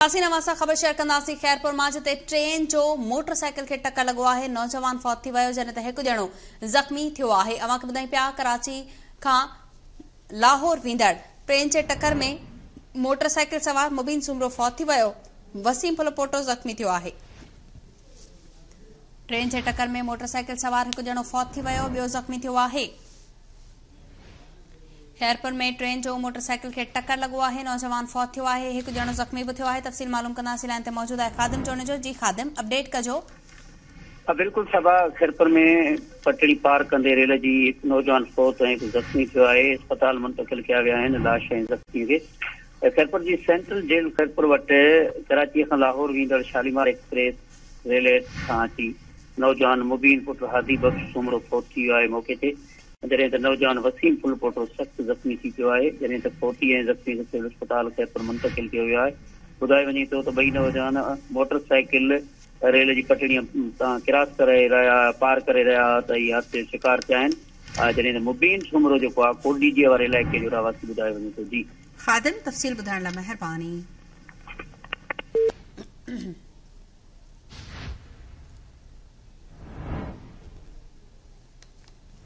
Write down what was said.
नवासा ख़बर शेयर कंदासीं। खैरपुर मां जिते ट्रेन जो मोटरसाइकिल खे टक्कर लगो आहे। नौजवान फौत थी वियो जॾहिं त हिकु ॼणो ज़ख़्मी थियो आहे। अवांखे ॿुधायूं पिया कराची खां लाहौर वेंदड़ ट्रेन जे टक्कर में मोटरसाइकिल सवार मुबीन सुमरो फौत थी वियो। वसीम फुलपोटो ज़ख़्मी थियो आहे। ट्रेन जे टक्कर में मोटरसाइकिल सवार हिकु ॼणो फौत थी वियो, ॿियो ज़ख़्मी थियो आहे। खैरपुर में ट्रेन जो मोटरसाइकिल खे टक्कर लगो आहे। नौजवान फौत थियो आहे, हिकु ॼणो ज़ख़्मी भी थियो आहे। तफ़सील मालूम कंदासीं। लाइन ते मौजूद आहे ख़ादिम जोड़ने जो। जी ख़ादिम, अपडेट कजो। बिल्कुल सबा खैरपुर में पटड़ी पार कंदे रेल जी नौजवान फौत ऐं ज़ख़्मी थियो आहे। अस्पताल मुंतकिल किया विया आहिनि लाश ऐं ज़ख़्मी खे। खैरपुर जी सेंट्रल जेल खैरपुर वटि कराची खां लाहौर वेंदड़ शालीमार एक्सप्रेस रेल खां अची नौजवान मुबीन पुट हादी बख्श सुमरो फौत थी वियो आहे मौके ते, जॾहिं त नौजवान वसीम फुलपोटो सख़्तु ज़ख़्मी थी पियो आहे, जॾहिं त फौती ऐं ज़ख़्मी खे सिविल अस्पताल खैरपुर मुंतकिल कयो वियो आहे। ॿुधायो वञे थो त ॿई नौजवान मोटरसाइकिल रेल जी पटड़ीअ तां क्रॉस करे रहिया पार करे रहिया त इहे हादसे जो शिकार थिया आहिनि, जॾहिं त मुबीन सुमरो जेको आहे कोटडीजे वारे इलाइक़े जो रहवासी ॿुधायो वञे थो। जी ख़ादिम, तफ़सील ॿुधाइण लाइ महिरबानी।